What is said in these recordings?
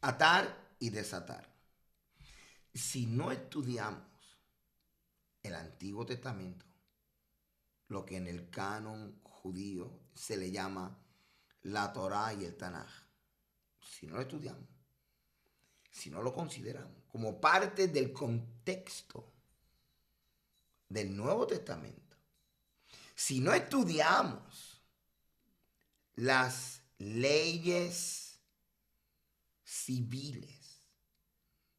Atar y desatar. Si no estudiamos el Antiguo Testamento, lo que en el canon judío se le llama la Torá y el Tanaj, si no lo estudiamos, si no lo consideramos como parte del contexto del Nuevo Testamento, si no estudiamos las leyes civiles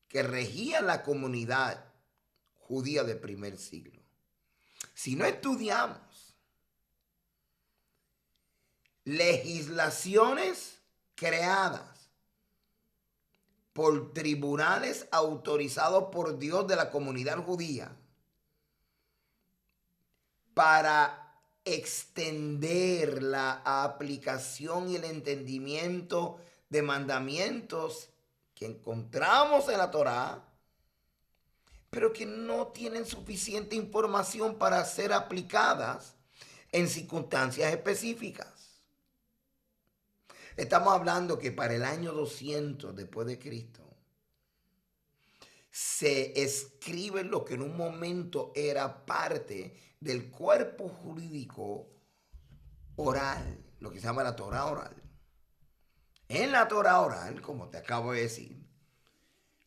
que regían la comunidad judía del primer siglo, si no estudiamos legislaciones creadas por tribunales autorizados por Dios de la comunidad judía para extender la aplicación y el entendimiento de mandamientos que encontramos en la Torá, pero que no tienen suficiente información para ser aplicadas en circunstancias específicas. Estamos hablando que para el año 200 después de Cristo se escribe lo que en un momento era parte del cuerpo jurídico oral, lo que se llama la Torah oral. En la Torah oral, como te acabo de decir,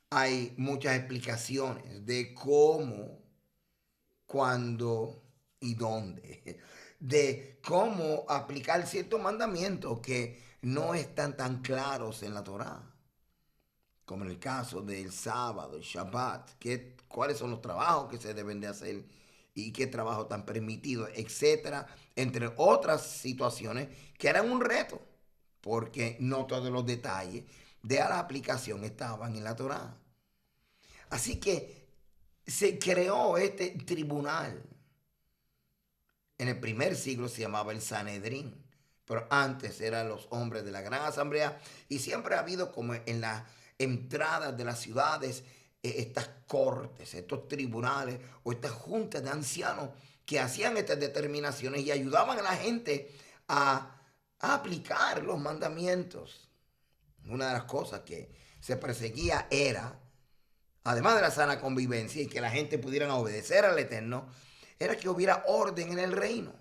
hay muchas explicaciones de cómo, cuándo y dónde, de cómo aplicar ciertos mandamientos que no están tan claros en la Torá, como en el caso del sábado, el Shabbat, cuáles son los trabajos que se deben de hacer y qué trabajos están permitidos, etcétera, entre otras situaciones que eran un reto, porque no todos los detalles de la aplicación estaban en la Torá. Así que se creó este tribunal. En el primer siglo se llamaba el Sanedrín, pero antes eran los hombres de la gran asamblea, y siempre ha habido como en las entradas de las ciudades estas cortes, estos tribunales o estas juntas de ancianos que hacían estas determinaciones y ayudaban a la gente a aplicar los mandamientos. Una de las cosas que se perseguía era, además de la sana convivencia y que la gente pudiera obedecer al Eterno, era que hubiera orden en el reino.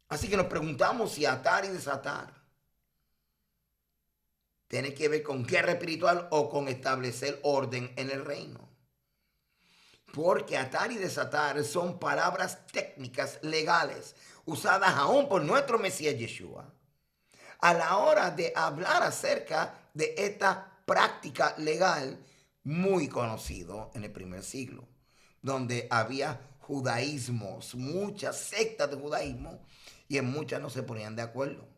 Así que nos preguntamos si atar y desatar tiene que ver con guerra espiritual o con establecer orden en el reino. Porque atar y desatar son palabras técnicas legales usadas aún por nuestro Mesías Yeshua a la hora de hablar acerca de esta práctica legal muy conocido en el primer siglo, donde había judaísmos, muchas sectas de judaísmo, y en muchas no se ponían de acuerdo.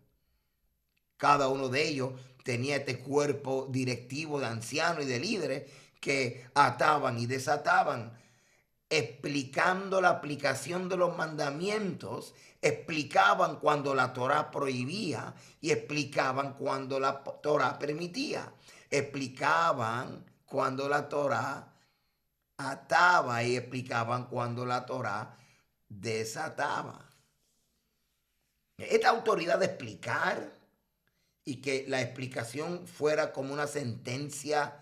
Cada uno de ellos tenía este cuerpo directivo de ancianos y de líderes que ataban y desataban, explicando la aplicación de los mandamientos, explicaban cuando la Torá prohibía y explicaban cuando la Torá permitía, explicaban cuando la Torá ataba y explicaban cuando la Torá desataba. Esta autoridad de explicar y que la explicación fuera como una sentencia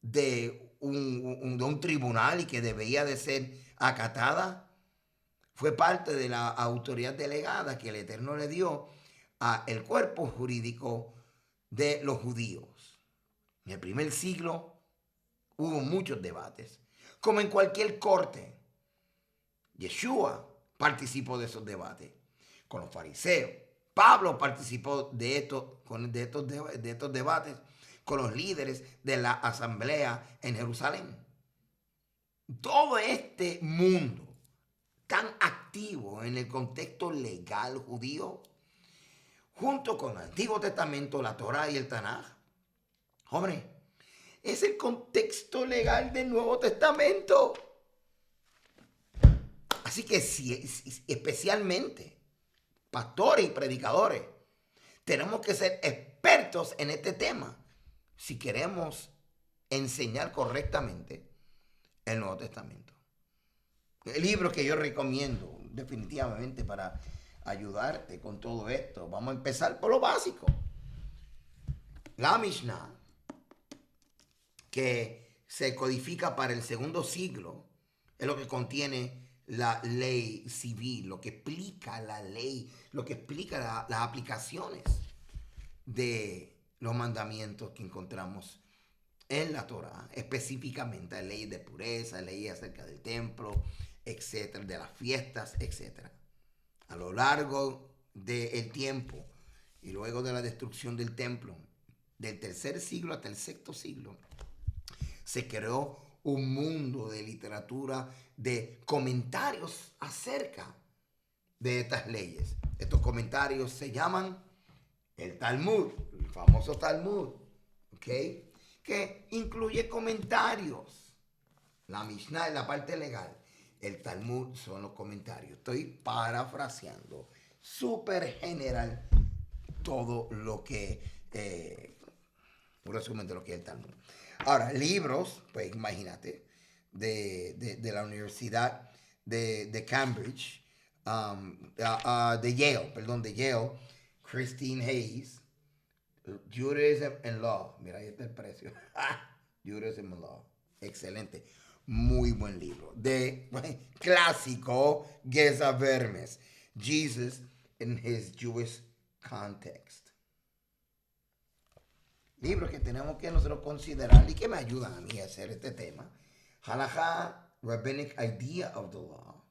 de un tribunal y que debía de ser acatada, fue parte de la autoridad delegada que el Eterno le dio al cuerpo jurídico de los judíos. En el primer siglo hubo muchos debates, como en cualquier corte. Yeshua participó de esos debates con los fariseos. Pablo participó de estos debates con los líderes de la asamblea en Jerusalén. Todo este mundo tan activo en el contexto legal judío, junto con el Antiguo Testamento, la Torá y el Tanaj, hombre, es el contexto legal del Nuevo Testamento. Así que especialmente pastores y predicadores, tenemos que ser expertos en este tema si queremos enseñar correctamente el Nuevo Testamento. El libro que yo recomiendo definitivamente para ayudarte con todo esto, vamos a empezar por lo básico. la Mishnah, que se codifica para el segundo siglo, es lo que contiene la ley civil, lo que explica la ley, lo que explica las aplicaciones de los mandamientos que encontramos en la Torah, específicamente leyes de pureza, leyes acerca del templo, etcétera, de las fiestas, etcétera. A lo largo del tiempo y luego de la destrucción del templo, del tercer siglo hasta el sexto siglo, se creó un mundo de literatura, de comentarios acerca de estas leyes. Estos comentarios se llaman el Talmud, el famoso Talmud, ¿ok? Que incluye comentarios. La Mishnah es la parte legal. El Talmud son los comentarios. Estoy parafraseando súper general todo lo que, un resumen de lo que es el Talmud. Ahora, libros, pues imagínate, de la Universidad de Cambridge, de Yale, Christine Hayes, Judaism and Law. Mira, ahí está el precio. Judaism and Law. Excelente. Muy buen libro. De clásico, Geza Vermes. Jesus in his Jewish context. Libros que tenemos que nosotros considerar y que me ayudan a mí a hacer este tema. Halakha, Rabbinic Idea of the Law.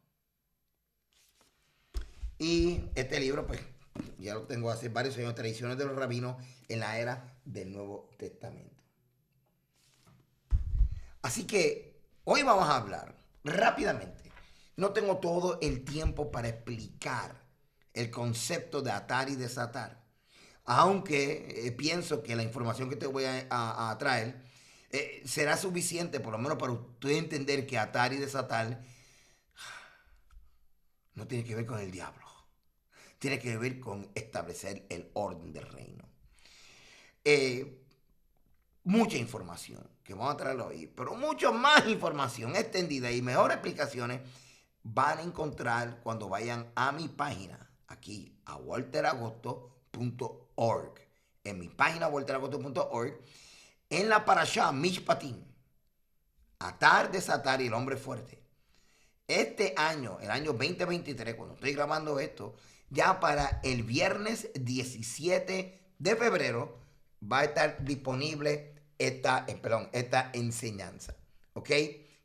Y este libro, pues, ya lo tengo hace varios años, Tradiciones de los Rabinos en la era del Nuevo Testamento. Así que hoy vamos a hablar rápidamente. No tengo todo el tiempo para explicar el concepto de atar y desatar. Aunque pienso que la información que te voy a traer será suficiente, por lo menos para usted entender que atar y desatar no tiene que ver con el diablo. Tiene que ver con establecer el orden del reino. Mucha información que vamos a traer hoy, pero mucho más información extendida y mejores explicaciones van a encontrar cuando vayan a mi página, aquí a walteragosto.org. En mi página walteragosto.org, en la parashá Mishpatim, atar, desatar y el hombre fuerte. Este año, el año 2023, cuando estoy grabando esto, ya para el viernes 17 de febrero va a estar disponible esta enseñanza, ¿ok?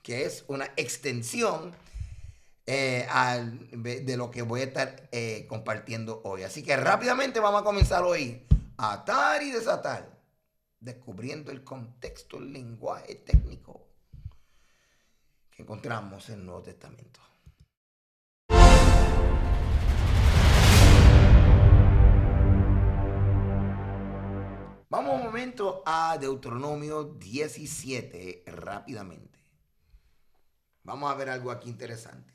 Que es una extensión de lo que voy a estar compartiendo hoy. Así que rápidamente vamos a comenzar hoy a atar y desatar, descubriendo el contexto, el lenguaje técnico que encontramos en el Nuevo Testamento. Vamos un momento a Deuteronomio 17 rápidamente. Vamos a ver algo aquí interesante.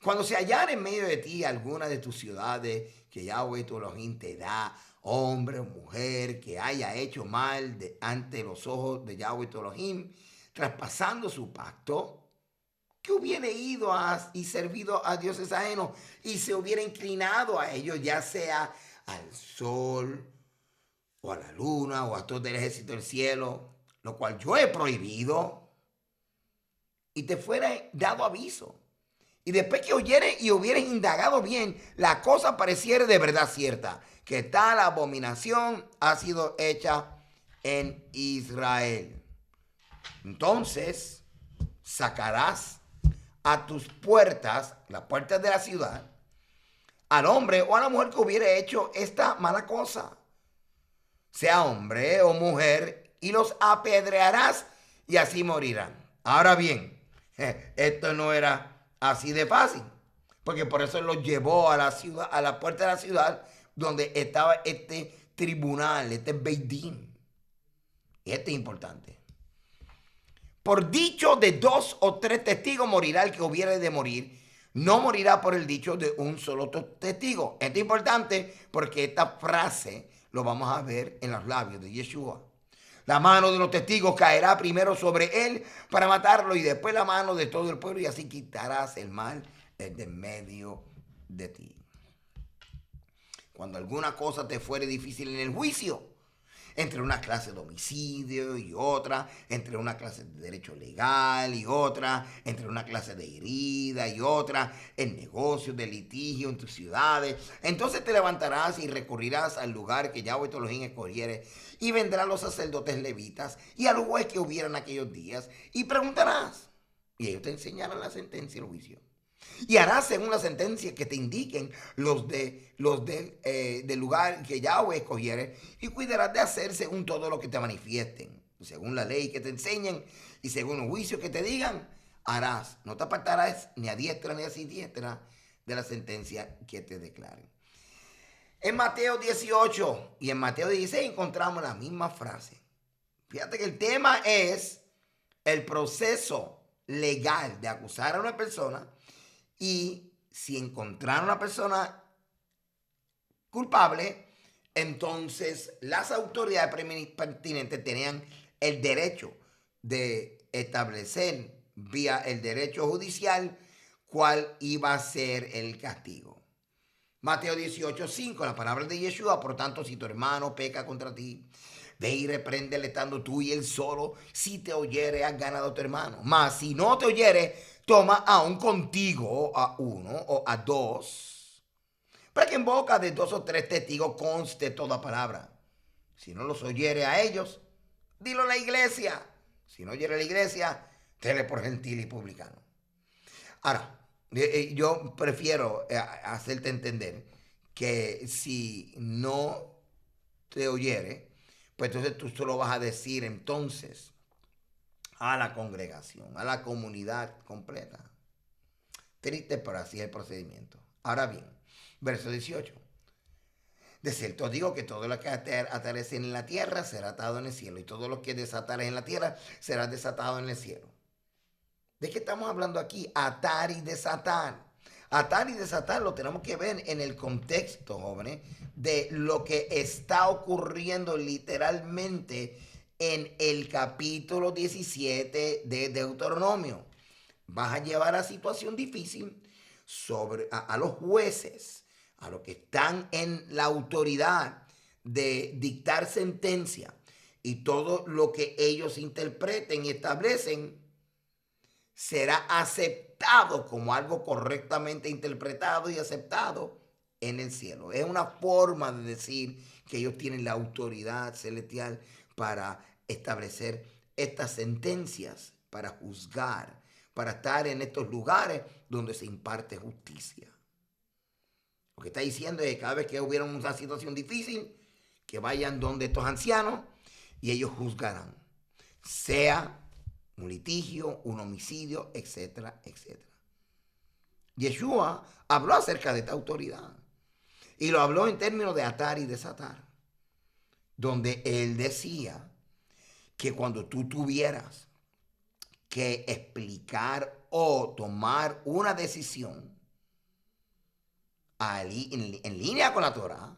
Cuando se hallara en medio de ti alguna de tus ciudades que Yahweh tu Elohim te da, hombre o mujer que haya hecho mal ante los ojos de Yahweh tu Elohim, traspasando su pacto, que hubiera ido y servido a dioses ajenos y se hubiera inclinado a ellos, ya sea al sol o a la luna o a todo el ejército del cielo, lo cual yo he prohibido, y te fuera dado aviso, y después que oyeres y hubieres indagado bien, la cosa pareciera de verdad cierta, que tal abominación ha sido hecha en Israel. Entonces sacarás a tus puertas, las puertas de la ciudad, al hombre o a la mujer que hubiera hecho esta mala cosa, sea hombre o mujer, y los apedrearás y así morirán. Ahora bien, esto no era así de fácil, porque por eso los llevó a la ciudad, a la puerta de la ciudad, donde estaba este tribunal, este Beit Din. Y este es importante. Por dicho de 2 o 3 testigos morirá el que hubiere de morir. No morirá por el dicho de un solo testigo. Esto es importante porque esta frase lo vamos a ver en los labios de Yeshua. La mano de los testigos caerá primero sobre él para matarlo y después la mano de todo el pueblo, y así quitarás el mal de medio de ti. Cuando alguna cosa te fuere difícil en el juicio, entre una clase de homicidio y otra, entre una clase de derecho legal y otra, entre una clase de herida y otra, en negocios, de litigio en tus ciudades. Entonces te levantarás y recurrirás al lugar que Yahweh tu Elohim escogiere, y vendrán los sacerdotes levitas y al juez que hubiera en aquellos días, y preguntarás, y ellos te enseñarán la sentencia y el juicio. Y harás según la sentencia que te indiquen del lugar que Yahweh escogiere, y cuidarás de hacer según todo lo que te manifiesten, según la ley que te enseñen y según el juicio que te digan, harás. No te apartarás ni a diestra ni a siniestra de la sentencia que te declaren. En Mateo 18 y en Mateo 16 encontramos la misma frase. Fíjate que el tema es el proceso legal de acusar a una persona, y si encontraron a una persona culpable, entonces las autoridades pertinentes tenían el derecho de establecer vía el derecho judicial cuál iba a ser el castigo. Mateo 18:5, la palabra de Yeshua: por tanto, si tu hermano peca contra ti, ve y repréndele estando tú y él solo. Si te oyere, has ganado a tu hermano. Mas si no te oyere, toma aún contigo a uno o a dos, para que en boca de 2 o 3 testigos conste toda palabra. Si no los oyere a ellos, dilo a la iglesia. Si no oyere a la iglesia, tenle por gentil y publicano. Ahora, yo prefiero hacerte entender que si no te oyere, pues entonces tú solo vas a decir entonces a la congregación, a la comunidad completa. Triste, pero así es el procedimiento. Ahora bien, verso 18. De cierto digo que todo lo que atares en la tierra será atado en el cielo, y todo lo que desatares en la tierra será desatado en el cielo. ¿De qué estamos hablando aquí? Atar y desatar. Atar y desatar lo tenemos que ver en el contexto, jóvenes, de lo que está ocurriendo literalmente en el capítulo 17 de Deuteronomio. Vas a llevar a situación difícil a los jueces, a los que están en la autoridad de dictar sentencia, y todo lo que ellos interpreten y establecen será aceptado como algo correctamente interpretado y aceptado en el cielo. Es una forma de decir que ellos tienen la autoridad celestial para establecer estas sentencias, para juzgar, para estar en estos lugares donde se imparte justicia. Lo que está diciendo es que cada vez que hubiera una situación difícil, que vayan donde estos ancianos y ellos juzgarán, sea un litigio, un homicidio, etcétera, etcétera. Yeshua habló acerca de esta autoridad, y lo habló en términos de atar y desatar, donde él decía que cuando tú tuvieras que explicar o tomar una decisión en línea con la Torah,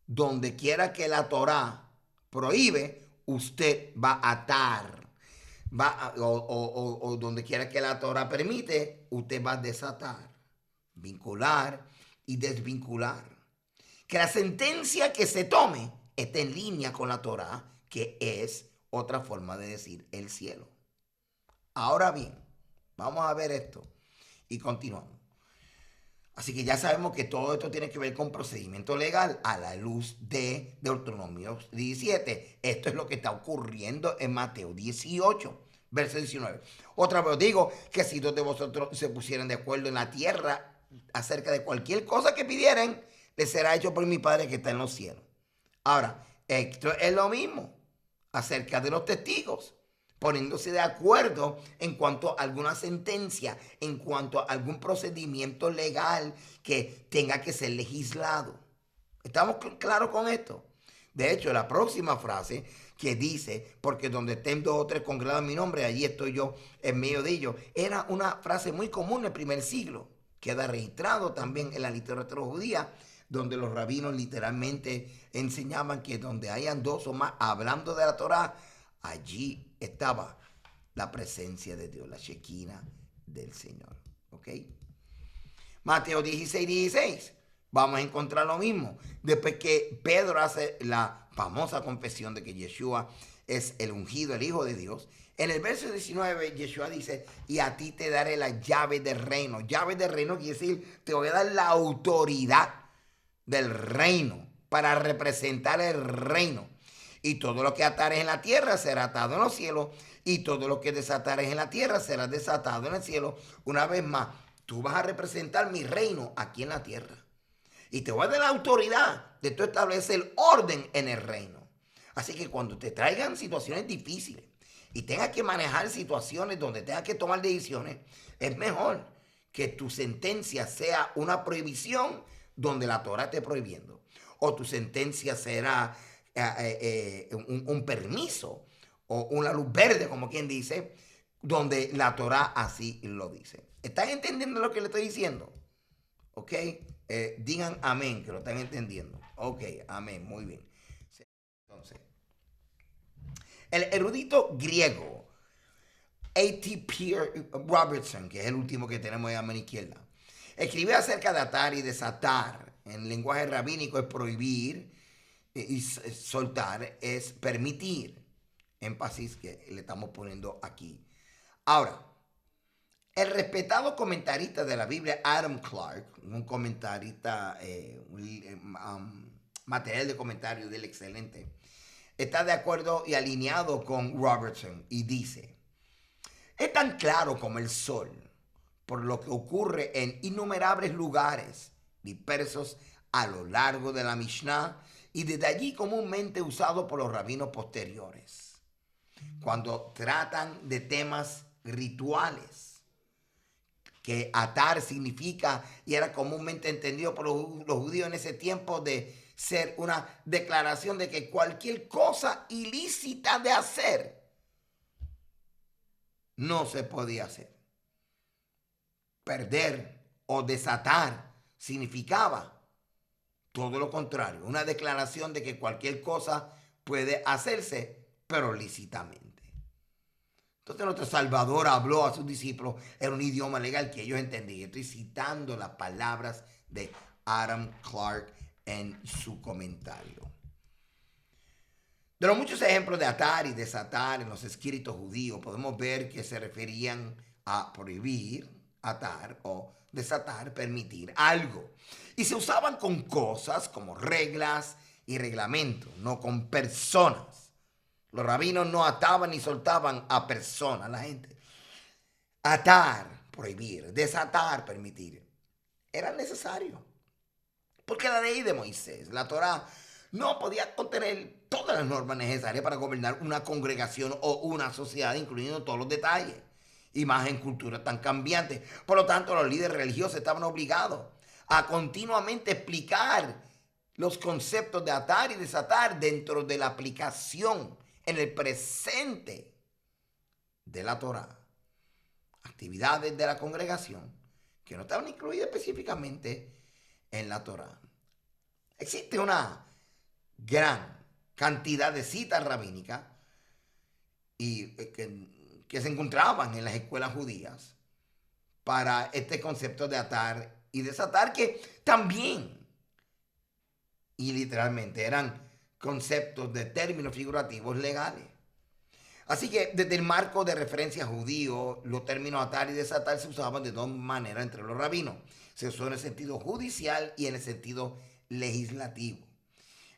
donde quiera que la Torah prohíbe, usted va a atar. O donde quiera que la Torah permite, usted va a desatar, vincular y desvincular. Que la sentencia que se tome esté en línea con la Torah, que es otra forma de decir el cielo. Ahora bien, vamos a ver esto y continuamos. Así que ya sabemos que todo esto tiene que ver con procedimiento legal a la luz de Deuteronomio 17. Esto es lo que está ocurriendo en Mateo 18, verso 19. Otra vez os digo que si dos de vosotros se pusieran de acuerdo en la tierra acerca de cualquier cosa que pidieran, les será hecho por mi Padre que está en los cielos. Ahora, esto es lo mismo acerca de los testigos, poniéndose de acuerdo en cuanto a alguna sentencia, en cuanto a algún procedimiento legal que tenga que ser legislado. ¿Estamos claros con esto? De hecho, la próxima frase que dice, porque donde estén 2 o 3 congregados en mi nombre, allí estoy yo en medio de ellos, era una frase muy común en el primer siglo. Queda registrado también en la literatura judía, donde los rabinos literalmente enseñaban que donde hayan 2 o más hablando de la Torah, allí estaba la presencia de Dios, la Shekinah del Señor. ¿Ok? Mateo 16, 16. Vamos a encontrar lo mismo. Después que Pedro hace la famosa confesión de que Yeshua es el ungido, el Hijo de Dios, en el verso 19, Yeshua dice, y a ti te daré la llave del reino. Llave del reino quiere decir, te voy a dar la autoridad del reino para representar el reino. Y todo lo que atares en la tierra será atado en los cielos, y todo lo que desatares en la tierra será desatado en el cielo. Una vez más, tú vas a representar mi reino aquí en la tierra. Y te voy a dar la autoridad de tú establecer el orden en el reino. Así que cuando te traigan situaciones difíciles y tengas que manejar situaciones donde tengas que tomar decisiones, es mejor que tu sentencia sea una prohibición donde la Torah esté prohibiendo. O tu sentencia será un permiso o una luz verde, como quien dice, donde la Torah así lo dice. ¿Están entendiendo lo que le estoy diciendo? ¿Ok? Digan amén, que lo están entendiendo. Ok, amén, muy bien. Entonces, el erudito griego A.T. Pierre Robertson, que es el último que tenemos ahí a mano izquierda, escribió acerca de atar y desatar. En lenguaje rabínico es prohibir y soltar es permitir. Énfasis que le estamos poniendo aquí. Ahora, el respetado comentarista de la Biblia, Adam Clark, un comentarista, material de comentario del excelente, está de acuerdo y alineado con Robertson y dice, es tan claro como el sol, por lo que ocurre en innumerables lugares dispersos a lo largo de la Mishnah y desde allí comúnmente usado por los rabinos posteriores, cuando tratan de temas rituales, que atar significa, y era comúnmente entendido por los judíos en ese tiempo, de ser una declaración de que cualquier cosa ilícita de hacer no se podía hacer. Perder o desatar significaba todo lo contrario, una declaración de que cualquier cosa puede hacerse, pero lícitamente. Entonces nuestro Salvador habló a sus discípulos en un idioma legal que ellos entendían. Estoy citando las palabras de Adam Clark en su comentario. De los muchos ejemplos de atar y desatar en los escritos judíos, podemos ver que se referían a prohibir, atar o desatar, permitir algo. Y se usaban con cosas como reglas y reglamentos, no con personas. Los rabinos no ataban ni soltaban a personas, la gente. Atar, prohibir, desatar, permitir, era necesario. Porque la ley de Moisés, la Torá, no podía contener todas las normas necesarias para gobernar una congregación o una sociedad, incluyendo todos los detalles, y más en culturas tan cambiantes. Por lo tanto, los líderes religiosos estaban obligados a continuamente explicar los conceptos de atar y desatar dentro de la aplicación en el presente de la Torá. Actividades de la congregación que no estaban incluidas específicamente en la Torá. Existe una gran cantidad de citas rabínicas y que se encontraban en las escuelas judías para este concepto de atar y desatar, que también y literalmente eran conceptos de términos figurativos legales. Así que desde el marco de referencia judío, los términos atar y desatar se usaban de dos maneras entre los rabinos. Se usó en el sentido judicial y en el sentido legislativo.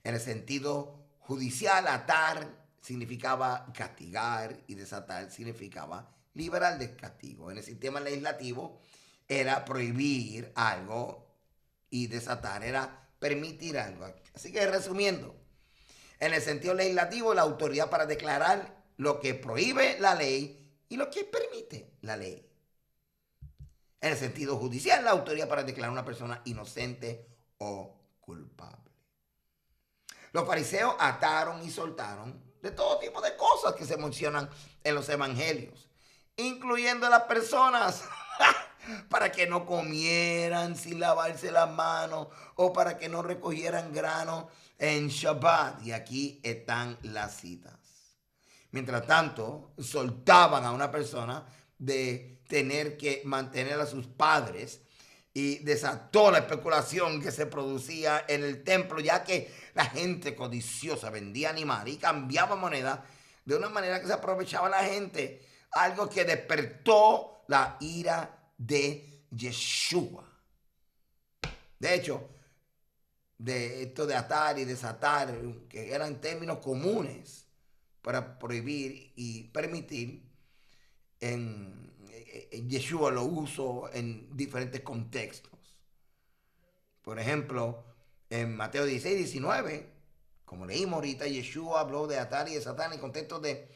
En el sentido judicial, atar significaba castigar y desatar significaba liberar del castigo. En el sistema legislativo era prohibir algo y desatar era permitir algo. Así que resumiendo, en el sentido legislativo, la autoridad para declarar lo que prohíbe la ley y lo que permite la ley. En el sentido judicial, la autoridad para declarar a una persona inocente o culpable. Los fariseos ataron y soltaron de todo tipo de cosas que se mencionan en los evangelios, incluyendo a las personas para que no comieran sin lavarse las manos o para que no recogieran grano en Shabbat. Y aquí están las citas. Mientras tanto, soltaban a una persona de tener que mantener a sus padres y desató la especulación que se producía en el templo, ya que la gente codiciosa vendía animales y cambiaba moneda de una manera que se aprovechaba la gente, algo que despertó la ira de Yeshua. De hecho, de esto de atar y desatar, que eran términos comunes para prohibir y permitir, en Yeshua lo uso en diferentes contextos. Por ejemplo, en Mateo 16, 19, como leímos ahorita, Yeshua habló de atar y desatar en el contexto de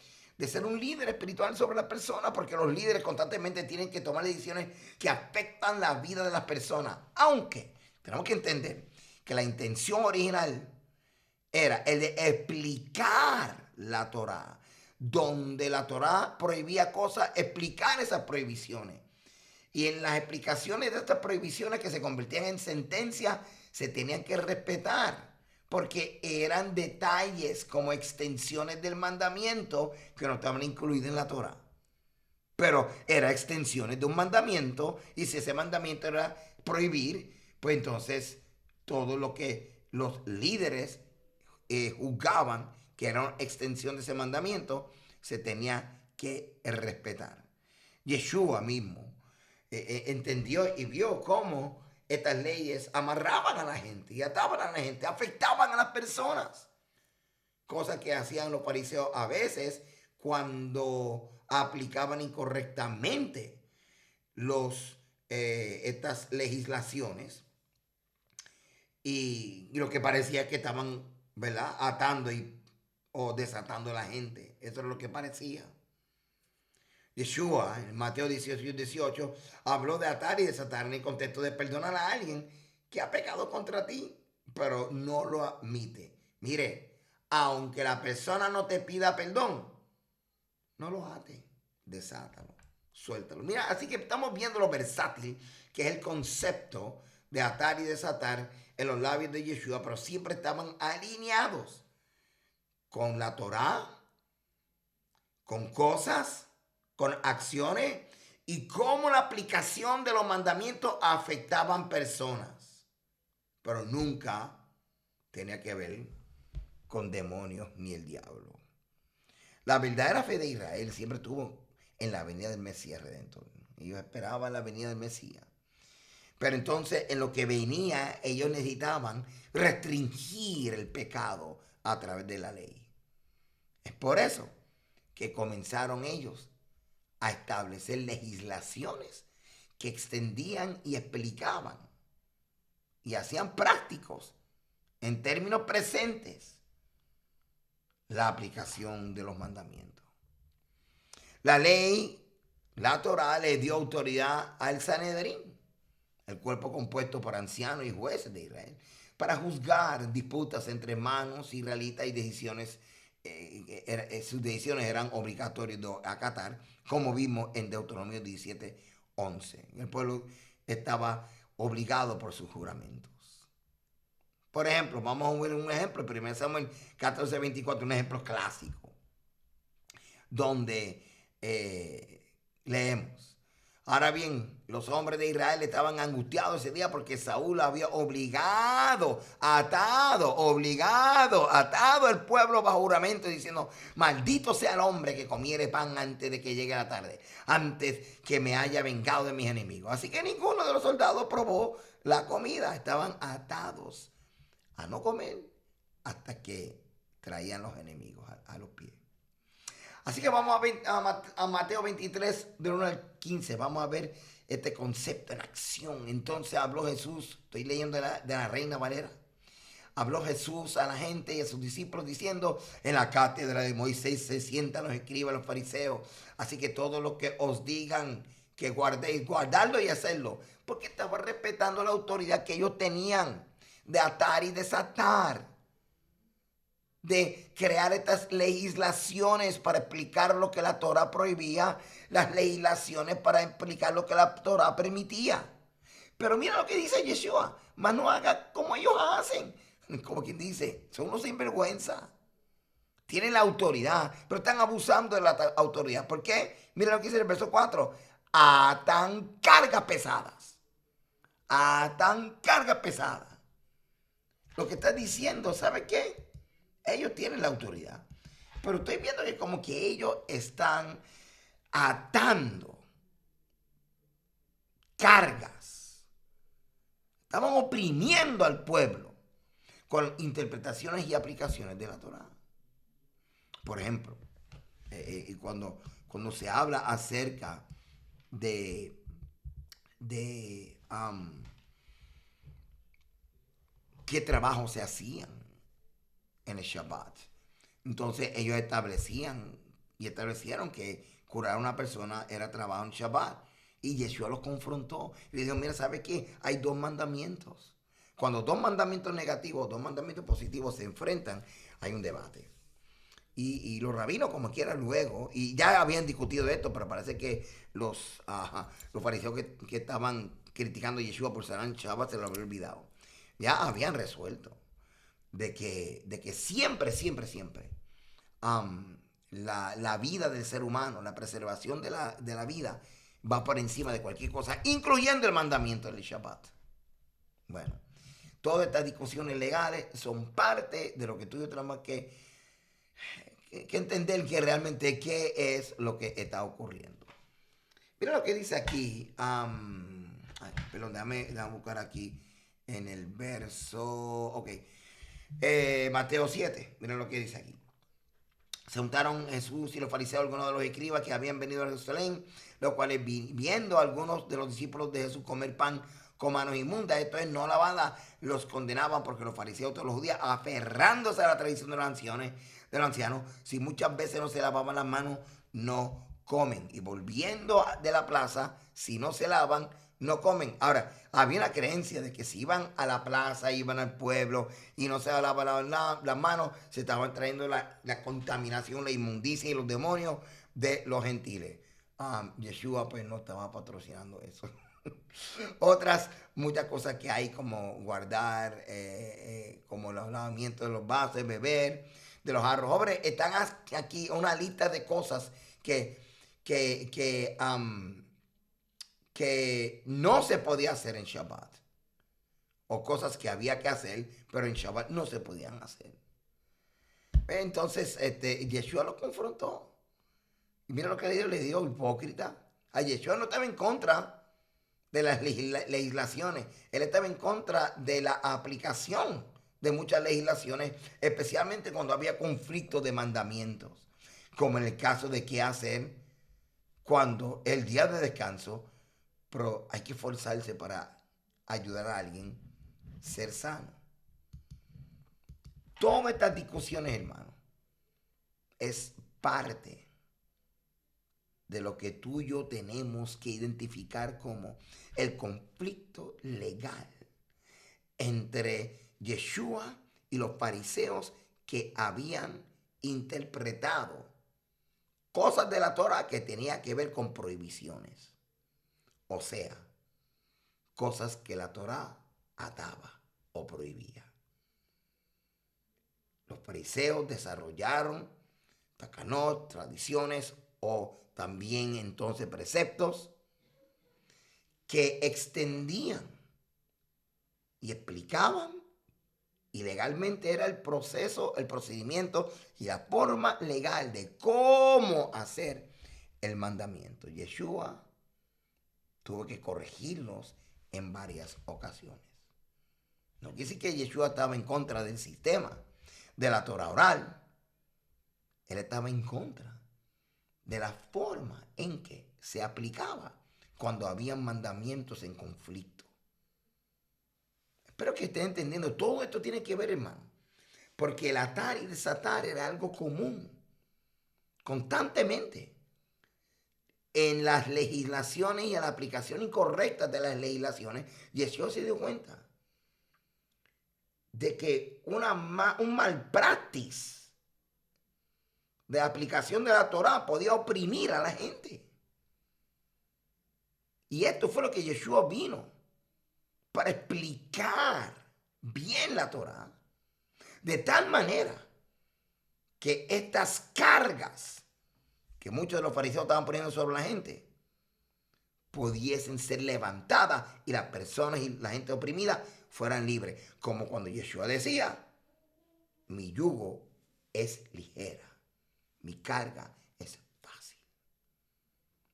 ser un líder espiritual sobre las personas, porque los líderes constantemente tienen que tomar decisiones que afectan la vida de las personas. Aunque tenemos que entender que la intención original era el de explicar la Torá, donde la Torá prohibía cosas, explicar esas prohibiciones. Y en las explicaciones de estas prohibiciones que se convertían en sentencias, se tenían que respetar, porque eran detalles como extensiones del mandamiento que no estaban incluidas en la Torá. Pero eran extensiones de un mandamiento, y si ese mandamiento era prohibir, pues entonces todo lo que los líderes juzgaban que era una extensión de ese mandamiento, se tenía que respetar. Yeshua mismo entendió y vio cómo estas leyes amarraban a la gente y ataban a la gente, afectaban a las personas. Cosa que hacían los fariseos a veces cuando aplicaban incorrectamente estas legislaciones, y lo que parecía que estaban, ¿verdad?, atando o desatando a la gente. Eso es lo que parecía. Yeshua, en Mateo 18 y 18, habló de atar y desatar en el contexto de perdonar a alguien que ha pecado contra ti, pero no lo admite. Mire, aunque la persona no te pida perdón, no lo ate, desátalo, suéltalo. Mira, así que estamos viendo lo versátil que es el concepto de atar y desatar en los labios de Yeshua, pero siempre estaban alineados con la Torá, con cosas, con acciones y cómo la aplicación de los mandamientos afectaban personas. Pero nunca tenía que ver con demonios ni el diablo. La verdadera fe de Israel siempre estuvo en la venida del Mesías Redentor. Ellos esperaban la venida del Mesías. Pero entonces en lo que venía, ellos necesitaban restringir el pecado a través de la ley. Es por eso que comenzaron ellos a establecer legislaciones que extendían y explicaban y hacían prácticos en términos presentes la aplicación de los mandamientos. La ley, la Torá, le dio autoridad al Sanedrín, el cuerpo compuesto por ancianos y jueces de Israel, para juzgar disputas entre hermanos israelitas y decisiones. Sus decisiones eran obligatorias de acatar, como vimos en Deuteronomio 17:11. El pueblo estaba obligado por sus juramentos. Por ejemplo, vamos a ver un ejemplo, 1 Samuel 14:24, un ejemplo clásico, donde leemos: ahora bien, los hombres de Israel estaban angustiados ese día porque Saúl había atado al pueblo bajo juramento, diciendo: maldito sea el hombre que comiere pan antes de que llegue la tarde, antes que me haya vengado de mis enemigos. Así que ninguno de los soldados probó la comida. Estaban atados a no comer hasta que traían los enemigos a los pies. Así que vamos a Mateo 23, del 1 al 15. Vamos a ver este concepto en acción. Entonces habló Jesús, estoy leyendo de la Reina Valera. Habló Jesús a la gente y a sus discípulos diciendo: en la cátedra de Moisés se sientan los escribas, los fariseos. Así que todo lo que os digan que guardéis, guardadlo y hacerlo. Porque estaba respetando la autoridad que ellos tenían de atar y desatar, de crear estas legislaciones para explicar lo que la Torah prohibía, las legislaciones para explicar lo que la Torah permitía. Pero mira lo que dice Yeshua: mas no haga como ellos hacen. Como quien dice, son unos sinvergüenza. Tienen la autoridad, pero están abusando de la autoridad. ¿Por qué? Mira lo que dice el verso 4. Atan cargas pesadas. atan cargas pesadas. Lo que está diciendo, ¿sabe qué? Ellos tienen la autoridad. Pero estoy viendo que como que ellos están atando cargas. Estaban oprimiendo al pueblo con interpretaciones y aplicaciones de la Torá. Por ejemplo, cuando se habla acerca de qué trabajos se hacían en el Shabbat. Entonces ellos establecieron que curar a una persona era trabajo en Shabbat. Y Yeshua los confrontó. Y le dijo, mira, ¿sabe qué? Hay dos mandamientos. Cuando dos mandamientos negativos, dos mandamientos positivos se enfrentan, hay un debate. Y los rabinos, como quiera, luego, y ya habían discutido esto, pero parece que los fariseos que estaban criticando a Yeshua por ser Shabbat se lo habían olvidado. Ya habían resuelto de que siempre, siempre, siempre la vida del ser humano, la preservación de la vida va por encima de cualquier cosa, incluyendo el mandamiento del Shabbat. Bueno, todas estas discusiones legales son parte de lo que tú y yo tenemos que entender que realmente qué es lo que está ocurriendo. Mira lo que dice aquí. Perdón, déjame buscar aquí en el verso. Ok. Mateo 7. Mira lo que dice aquí. Se juntaron Jesús y los fariseos, algunos de los escribas que habían venido a Jerusalén, los cuales viendo a algunos de los discípulos de Jesús comer pan con manos inmundas, esto es, no lavada, los condenaban porque los fariseos todos los judíos, aferrándose a la tradición de los ancianos, si muchas veces no se lavaban las manos, no comen. Y volviendo de la plaza, si no se lavan, no comen. Ahora, había una creencia de que si iban a la plaza, iban al pueblo y no se lavaban las manos, se estaban trayendo la contaminación, la inmundicia y los demonios de los gentiles. Yeshua pues no estaba patrocinando eso. Otras muchas cosas que hay como guardar, como los lavamientos de los vasos, beber, de los jarros. Hombre, están aquí una lista de cosas que no se podía hacer en Shabbat. O cosas que había que hacer, pero en Shabbat no se podían hacer. Entonces, Yeshua lo confrontó. Y mira lo que le dijo, hipócrita. A Yeshua no estaba en contra de las legislaciones. Él estaba en contra de la aplicación de muchas legislaciones, especialmente cuando había conflictos de mandamientos, como en el caso de qué hacer cuando el día de descanso, pero hay que esforzarse para ayudar a alguien a ser sano. Todas estas discusiones, hermano, es parte de lo que tú y yo tenemos que identificar como el conflicto legal entre Yeshua y los fariseos que habían interpretado cosas de la Torah que tenía que ver con prohibiciones. O sea, cosas que la Torah ataba o prohibía. Los fariseos desarrollaron takanot, tradiciones o también entonces preceptos que extendían y explicaban, y legalmente era el proceso, el procedimiento y la forma legal de cómo hacer el mandamiento. Yeshua tuvo que corregirlos en varias ocasiones. No quiere decir que Yeshua estaba en contra del sistema de la Torah oral. Él estaba en contra de la forma en que se aplicaba cuando había mandamientos en conflicto. Espero que estén entendiendo. Todo esto tiene que ver, hermano. Porque el atar y desatar era algo común. Constantemente. En las legislaciones y en la aplicación incorrecta de las legislaciones, Yeshua se dio cuenta de que un mal práctice de aplicación de la Torah podía oprimir a la gente. Y esto fue lo que Yeshua vino para explicar bien la Torah, de tal manera que estas cargas que muchos de los fariseos estaban poniendo sobre la gente pudiesen ser levantadas y las personas y la gente oprimida fueran libres. Como cuando Yeshua decía, mi yugo es ligera, mi carga es fácil.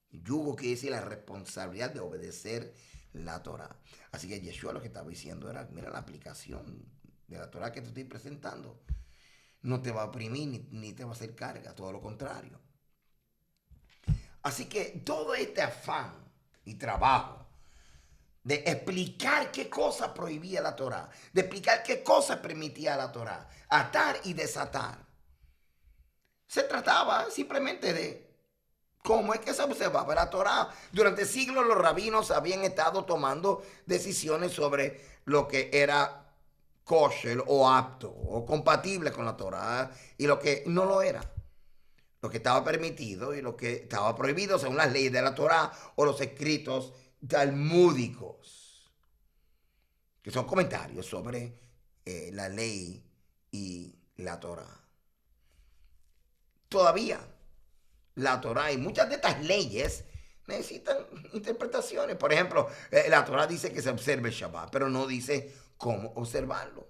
Yugo quiere decir la responsabilidad de obedecer la Torah. Así que Yeshua lo que estaba diciendo era, mira, la aplicación de la Torah que te estoy presentando no te va a oprimir ni te va a hacer carga, todo lo contrario. Así que todo este afán y trabajo de explicar qué cosa prohibía la Torah, de explicar qué cosa permitía la Torah, atar y desatar, se trataba simplemente de cómo es que se observaba la Torah. Durante siglos los rabinos habían estado tomando decisiones sobre lo que era kosher o apto o compatible con la Torah y lo que no lo era. Lo que estaba permitido y lo que estaba prohibido según las leyes de la Torah o los escritos talmúdicos, que son comentarios sobre la ley y la Torah. Todavía la Torah y muchas de estas leyes necesitan interpretaciones. Por ejemplo, la Torah dice que se observe el Shabbat, pero no dice cómo observarlo.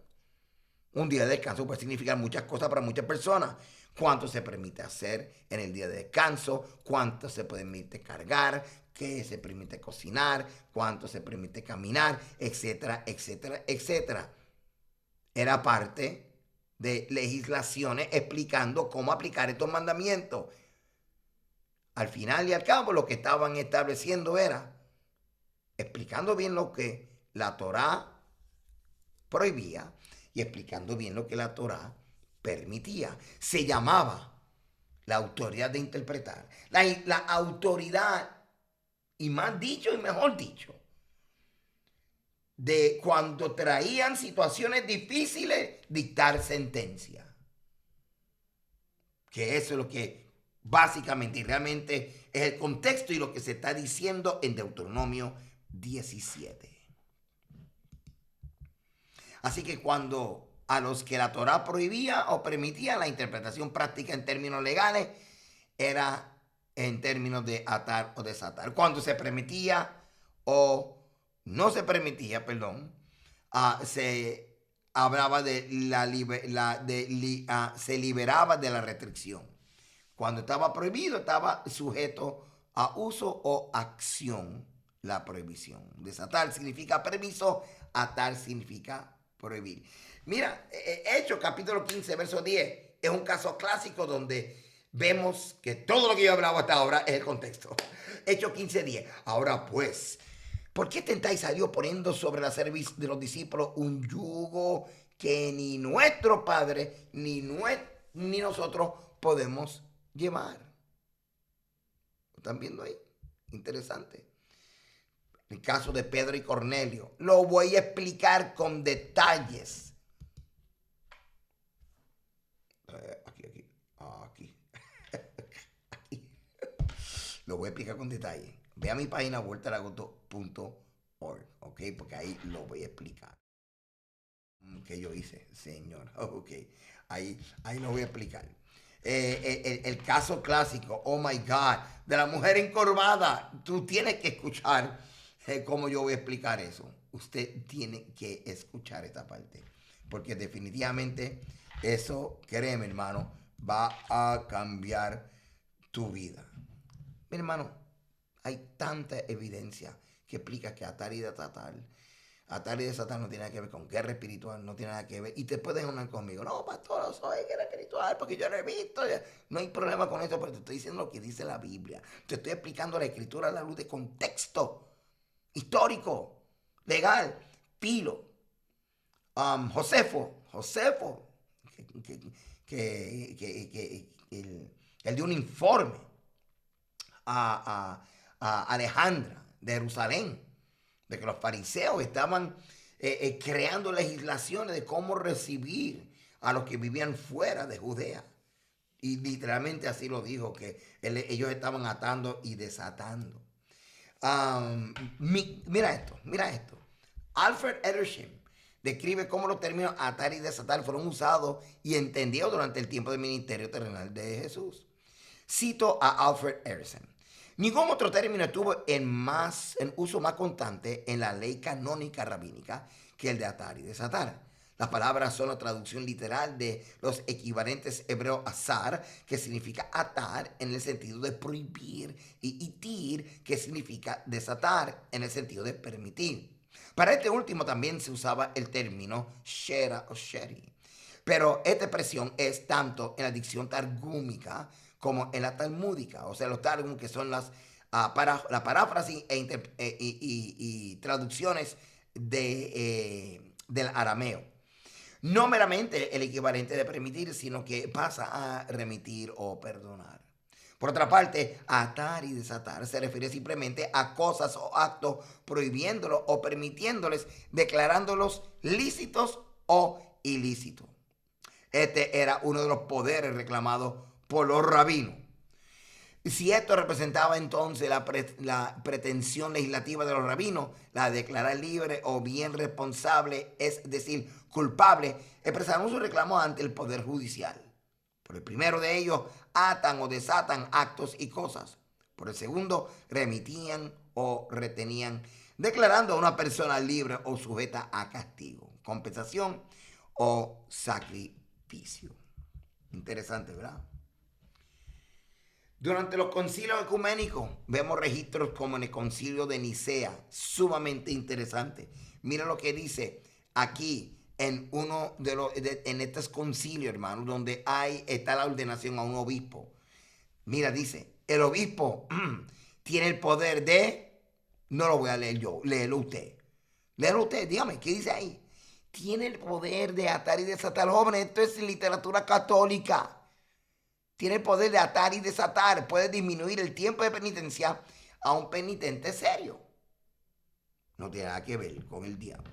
Un día de descanso puede significar muchas cosas para muchas personas. Cuánto se permite hacer en el día de descanso, cuánto se permite cargar, qué se permite cocinar, cuánto se permite caminar, etcétera, etcétera, etcétera. Era parte de legislaciones explicando cómo aplicar estos mandamientos. Al final y al cabo, lo que estaban estableciendo era explicando bien lo que la Torá prohibía y explicando bien lo que la Torá permitía. Se llamaba la autoridad de interpretar. La autoridad, y más dicho y mejor dicho, de cuando traían situaciones difíciles, dictar sentencia. Que eso es lo que básicamente y realmente es el contexto y lo que se está diciendo en Deuteronomio 17. Así que cuando a los que la Torá prohibía o permitía la interpretación práctica en términos legales, era en términos de atar o desatar. Cuando se permitía o no se permitía, perdón, se hablaba de se liberaba de la restricción. Cuando estaba prohibido, estaba sujeto a uso o acción la prohibición. Desatar significa permiso, atar significa prohibir. Mira, Hechos capítulo 15, verso 10, es un caso clásico donde vemos que todo lo que yo he hablado hasta ahora es el contexto. Hechos 15, 10. Ahora pues, ¿por qué tentáis a Dios poniendo sobre la cerviz de los discípulos un yugo que ni nuestro Padre ni nosotros podemos llevar? ¿Lo están viendo ahí? Interesante. El caso de Pedro y Cornelio. Lo voy a explicar con detalles. Aquí. Lo voy a explicar con detalle. Ve a mi página vueltalagoto.org, ¿ok? Porque ahí lo voy a explicar. ¿Qué yo hice, señor? Ok, ahí lo voy a explicar. El caso clásico, oh my God, de la mujer encorvada. Tú tienes que escuchar cómo yo voy a explicar eso. Usted tiene que escuchar esta parte. Porque definitivamente eso, créeme hermano, va a cambiar tu vida. Mi hermano, hay tanta evidencia que explica que atar y desatar no tiene nada que ver con guerra espiritual, no tiene nada que ver. Y te puedes unir conmigo. No, pastor, no soy guerra espiritual porque yo lo he visto. No hay problema con eso, pero te estoy diciendo lo que dice la Biblia. Te estoy explicando la escritura a la luz de contexto histórico, legal. Pilo, Josefo, que él dio un informe a Alejandra de Jerusalén, de que los fariseos estaban creando legislaciones de cómo recibir a los que vivían fuera de Judea. Y literalmente así lo dijo, que ellos estaban atando y desatando. Mira esto. Alfred Edersheim describe cómo los términos atar y desatar fueron usados y entendidos durante el tiempo del ministerio terrenal de Jesús. Cito a Alfred Edersheim. Ningún otro término estuvo en uso más constante en la ley canónica rabínica que el de atar y desatar. Las palabras son la traducción literal de los equivalentes hebreo azar, que significa atar en el sentido de prohibir, y itir, que significa desatar en el sentido de permitir. Para este último también se usaba el término shera o sheri. Pero esta expresión es tanto en la dicción targúmica como en la talmúdica, o sea, los targum, que son la paráfrasis y traducciones del arameo. No meramente el equivalente de permitir, sino que pasa a remitir o perdonar. Por otra parte, atar y desatar se refiere simplemente a cosas o actos prohibiéndolos o permitiéndoles, declarándolos lícitos o ilícitos. Este era uno de los poderes reclamados por los rabinos. Si esto representaba entonces la pretensión legislativa de los rabinos, la de declarar libre o bien responsable, es decir, culpable, expresaron su reclamo ante el poder judicial. Por el primero de ellos, atan o desatan actos y cosas. Por el segundo, remitían o retenían, declarando a una persona libre o sujeta a castigo, compensación o sacrificio. Interesante, ¿verdad? Durante los concilios ecuménicos vemos registros como en el concilio de Nicea, sumamente interesante. Mira lo que dice aquí en en estos concilios, hermano, donde está la ordenación a un obispo. Mira, dice, el obispo tiene el poder de, no lo voy a leer yo, léelo usted. Léelo usted, dígame, ¿qué dice ahí? Tiene el poder de atar y desatar, jóvenes. Esto es literatura católica. Tiene el poder de atar y desatar. Puede disminuir el tiempo de penitencia a un penitente serio. No tiene nada que ver con el diablo.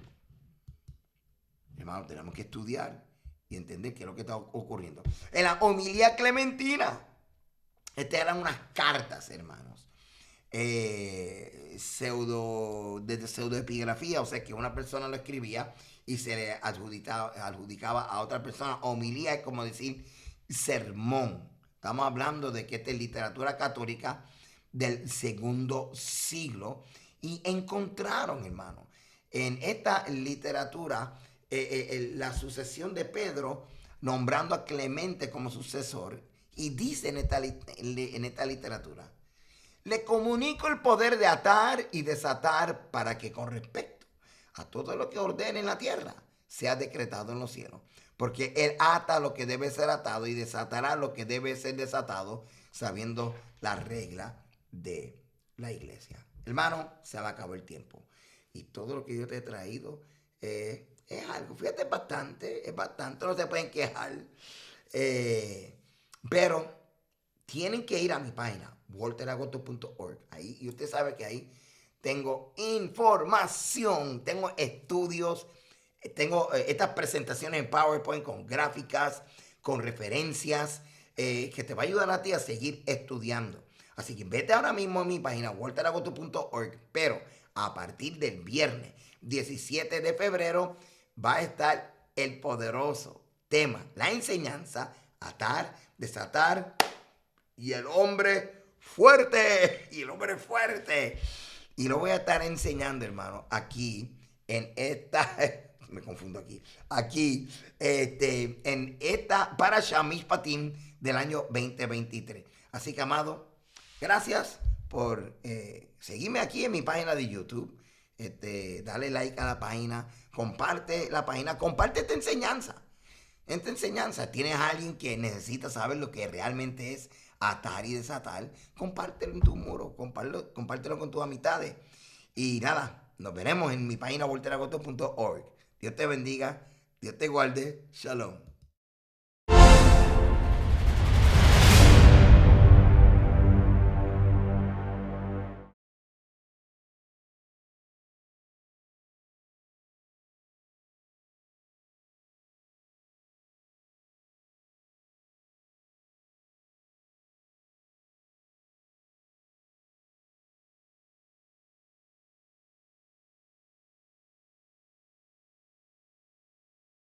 Hermano, tenemos que estudiar y entender qué es lo que está ocurriendo. En la homilía clementina, estas eran unas cartas, hermanos, de pseudoepigrafía, o sea que una persona lo escribía y se le adjudicaba a otra persona. Homilía es como decir sermón. Estamos hablando de que esta es literatura católica del segundo siglo, y encontraron, hermano, en esta literatura la sucesión de Pedro nombrando a Clemente como sucesor, y dice en esta literatura: le comunico el poder de atar y desatar para que con respecto a todo lo que ordene en la tierra sea decretado en los cielos. Porque él ata lo que debe ser atado y desatará lo que debe ser desatado, sabiendo la regla de la iglesia. Hermano, se va a acabar el tiempo. Y todo lo que yo te he traído es algo, fíjate, es bastante, no se pueden quejar. Pero tienen que ir a mi página, walteragosto.org. Ahí, y usted sabe que ahí tengo información, tengo estudios, tengo estas presentaciones en PowerPoint con gráficas, con referencias, que te va a ayudar a ti a seguir estudiando. Así que vete ahora mismo a mi página, walteragosto.org, pero a partir del viernes 17 de febrero va a estar el poderoso tema, la enseñanza, atar, desatar, y el hombre fuerte, y lo voy a estar enseñando, hermano, aquí en esta... me confundo aquí, en esta Parashá Mishpatim del año 2023. Así que, amado, gracias por seguirme aquí en mi página de YouTube. Dale like a la página, comparte la página, comparte esta enseñanza. Tienes a alguien que necesita saber lo que realmente es atar y desatar, compártelo en tu muro, compártelo con tus amistades. Y nada, nos veremos en mi página walteragosto.org. Dios te bendiga, Dios te guarde. Shalom.